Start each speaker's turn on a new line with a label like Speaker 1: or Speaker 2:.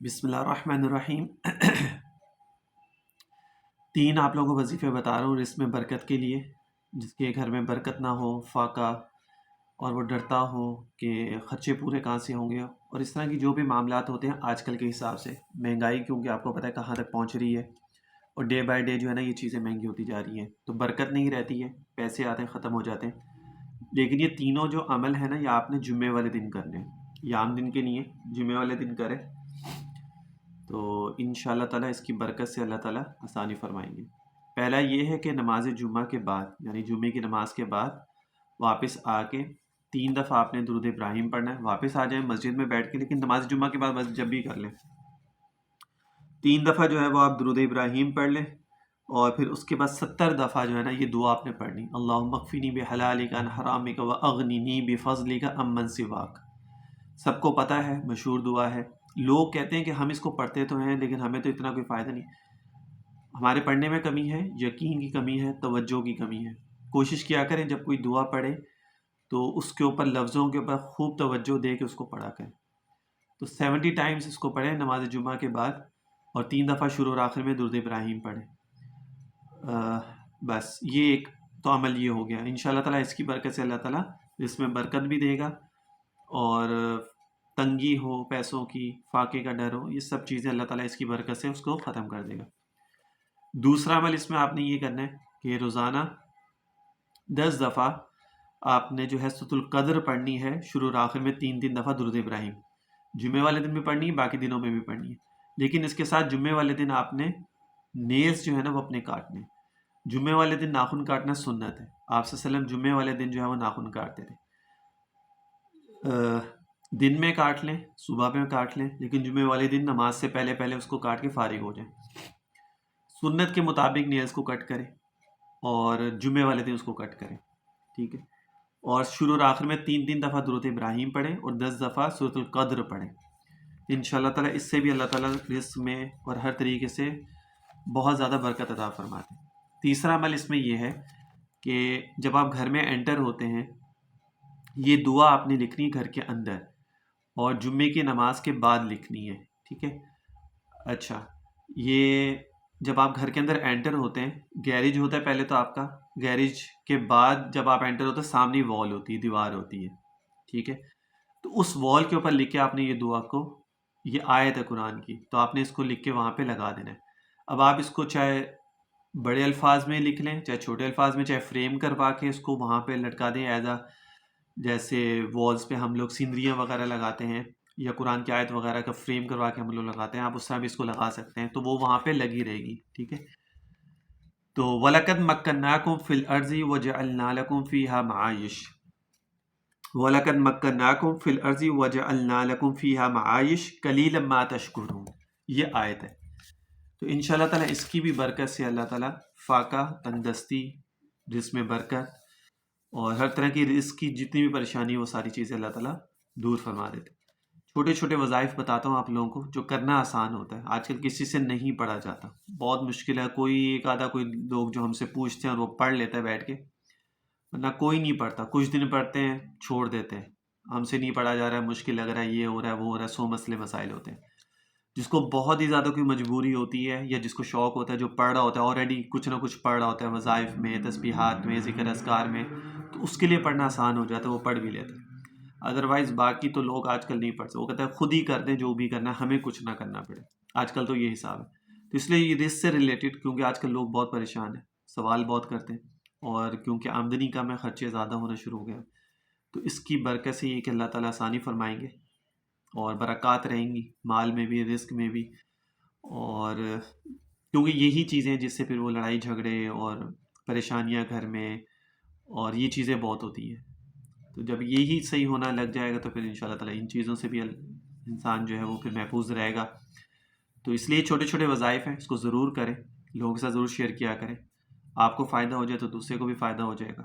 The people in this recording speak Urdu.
Speaker 1: بسم اللہ الرحمن الرحیم۔ تین آپ لوگوں کو وظیفے بتا رہا ہوں رزق میں برکت کے لیے، جس کے گھر میں برکت نہ ہو، فاقہ، اور وہ ڈرتا ہو کہ خرچے پورے کہاں سے ہوں گے، اور اس طرح کی جو بھی معاملات ہوتے ہیں آج کل کے حساب سے مہنگائی، کیونکہ آپ کو پتہ ہے کہاں تک پہنچ رہی ہے، اور ڈے بائی ڈے جو ہے نا یہ چیزیں مہنگی ہوتی جا رہی ہیں، تو برکت نہیں رہتی ہے، پیسے آتے ہیں ختم ہو جاتے ہیں۔ لیکن یہ تینوں جو عمل ہے نا یہ آپ نے جمعے والے دن کرنے ہیں، یہ عام دن کے نہیں ہے، جمعے والے دن کریں تو انشاءاللہ تعالیٰ اس کی برکت سے اللہ تعالیٰ آسانی فرمائیں گے۔ پہلا یہ ہے کہ نماز جمعہ کے بعد، یعنی جمعے کی نماز کے بعد واپس آ کے 3 دفعہ آپ نے درود ابراہیم پڑھنا ہے۔ واپس آ جائیں مسجد میں بیٹھ کے، لیکن نماز جمعہ کے بعد بس جب بھی کر لیں 3 دفعہ جو ہے وہ آپ درود ابراہیم پڑھ لیں، اور پھر اس کے بعد 70 دفعہ جو ہے نا یہ دعا آپ نے پڑھنی، اللہم اکفنی بحلالک عن حرامک واغننی بفضلک عمن سواک۔ سب کو پتہ ہے، مشہور دعا ہے۔ لوگ کہتے ہیں کہ ہم اس کو پڑھتے تو ہیں لیکن ہمیں تو اتنا کوئی فائدہ نہیں۔ ہمارے پڑھنے میں کمی ہے، یقین کی کمی ہے، توجہ کی کمی ہے۔ کوشش کیا کریں جب کوئی دعا پڑھے تو اس کے اوپر لفظوں کے اوپر خوب توجہ دے کے اس کو پڑھا کریں۔ تو 70 ٹائمز اس کو پڑھیں نماز جمعہ کے بعد، اور 3 دفعہ شروع اور آخر میں درود ابراہیم پڑھیں۔ بس یہ ایک تو عمل یہ ہو گیا۔ انشاءاللہ تعالیٰ اس کی برکت سے اللہ تعالیٰ اس میں برکت بھی دے گا، اور تنگی ہو، پیسوں کی، فاقے کا ڈر ہو، یہ سب چیزیں اللہ تعالیٰ اس کی برکت سے اس کو ختم کر دے گا۔ دوسرا عمل اس میں آپ نے یہ کرنا ہے کہ روزانہ 10 دفعہ آپ نے جو ہے سورۃ القدر پڑھنی ہے، شروع اور آخر میں 3 دفعہ درود ابراہیم۔ جمعے والے دن بھی پڑھنی ہے، باقی دنوں میں بھی پڑھنی ہے، لیکن اس کے ساتھ جمعے والے دن آپ نے نیلز جو ہے نا وہ اپنے کاٹنے۔ جمعے والے دن ناخن کاٹنا سنت ہے، آپ صلی اللہ علیہ وسلم جمعے والے دن جو ہے وہ ناخن کاٹتے تھے۔ دن میں کاٹ لیں، صبح میں کاٹ لیں، لیکن جمعے والے دن نماز سے پہلے پہلے اس کو کاٹ کے فارغ ہو جائیں۔ سنت کے مطابق نیلز کو کٹ کریں، اور جمعے والے دن اس کو کٹ کریں، ٹھیک ہے۔ اور شروع اور آخر میں 3 دفعہ درود ابراہیم پڑھیں، اور 10 دفعہ سورۃ القدر پڑھیں۔ انشاءاللہ تعالیٰ اس سے بھی اللہ تعالیٰ رزق میں اور ہر طریقے سے بہت زیادہ برکت عطا فرماتے ہیں۔ تیسرا عمل اس میں یہ ہے کہ جب آپ گھر میں انٹر ہوتے ہیں، یہ دعا آپ نے لکھنی گھر کے اندر، اور جمعے کی نماز کے بعد لکھنی ہے، ٹھیک ہے۔ اچھا، یہ جب آپ گھر کے اندر انٹر ہوتے ہیں، گیریج ہوتا ہے پہلے تو آپ کا، گیریج کے بعد جب آپ انٹر ہوتے ہیں سامنے وال ہوتی ہے، دیوار ہوتی ہے، ٹھیک ہے۔ تو اس وال کے اوپر لکھ کے آپ نے یہ دعا کو، یہ آیت ہے قرآن کی، تو آپ نے اس کو لکھ کے وہاں پہ لگا دینا ہے۔ اب آپ اس کو چاہے بڑے الفاظ میں لکھ لیں، چاہے چھوٹے الفاظ میں، چاہے فریم کروا کے اس کو وہاں پہ لٹکا دیں، جیسے والز پہ ہم لوگ سینریاں وغیرہ لگاتے ہیں، یا قرآن کی آیت وغیرہ کا فریم کروا کے ہم لوگ لگاتے ہیں، آپ اس طرح بھی اس کو لگا سکتے ہیں، تو وہ وہاں پہ لگی رہے گی، ٹھیک ہے۔ تو وَلَقَدْ مَكَّنَّاكُمْ فِي الْأَرْضِ وَجَعَلْنَا لَكُمْ فِيهَا مَعَايِشَ۔ وَلَقَدْ مَكَّنَّاكُمْ فِي الْأَرْضِ وَجَعَلْنَا لَكُمْ فِيهَا مَعَايِشَ قَلِيلًا مَا تَشْكُرُونَ، یہ آیت ہے۔ تو انشاءاللہ تعالیٰ اس کی بھی برکت سے اللہ تعالیٰ فاقہ، تنگ دستی، رزق میں برکت، اور ہر طرح کی رزق کی جتنی بھی پریشانی وہ ساری چیزیں اللہ تعالیٰ دور فرما دیتے۔ چھوٹے چھوٹے وظائف بتاتا ہوں آپ لوگوں کو جو کرنا آسان ہوتا ہے، آج کل کسی سے نہیں پڑھا جاتا، بہت مشکل ہے۔ کوئی ایک آدھا کوئی لوگ جو ہم سے پوچھتے ہیں اور وہ پڑھ لیتا ہے بیٹھ کے، ورنہ کوئی نہیں پڑھتا، کچھ دن پڑھتے ہیں چھوڑ دیتے ہیں، ہم سے نہیں پڑھا جا رہا ہے، مشکل لگ رہا ہے، یہ ہو رہا ہے، وہ ہو رہا ہے، 100 مسئلے مسائل ہوتے ہیں۔ جس کو بہت ہی زیادہ کوئی مجبوری ہوتی ہے، یا جس کو شوق ہوتا ہے، جو پڑھ رہا ہوتا ہے آلریڈی، کچھ نہ کچھ پڑھ رہا ہوتا ہے وظائف میں، تسبیحات میں، ذکر اذکار میں، تو اس کے لیے پڑھنا آسان ہو جاتا ہے، وہ پڑھ بھی لیتے ہیں۔ ادروائز باقی تو لوگ آج کل نہیں پڑھتے، وہ کہتے ہیں خود ہی کر دیں جو بھی کرنا ہے، ہمیں کچھ نہ کرنا پڑے، آج کل تو یہ حساب ہے۔ تو اس لیے یہ رزق سے ریلیٹڈ، کیونکہ آج کل لوگ بہت پریشان ہیں، سوال بہت کرتے ہیں، اور کیونکہ آمدنی کم ہے، خرچے زیادہ ہونا شروع ہو گئے، تو اس کی برکت سے یہ کہ اللہ تعالیٰ آسانی فرمائیں گے، اور برکات رہیں گی مال میں بھی، رزق میں بھی، اور کیونکہ یہی چیزیں ہیں جس سے پھر وہ لڑائی جھگڑے اور پریشانیاں گھر میں اور یہ چیزیں بہت ہوتی ہیں۔ تو جب یہی صحیح ہونا لگ جائے گا تو پھر انشاءاللہ تعالیٰ ان چیزوں سے بھی انسان جو ہے وہ پھر محفوظ رہے گا۔ تو اس لیے چھوٹے چھوٹے وظائف ہیں، اس کو ضرور کریں، لوگوں کے ساتھ ضرور شیئر کیا کریں، آپ کو فائدہ ہو جائے تو دوسرے کو بھی فائدہ ہو جائے گا۔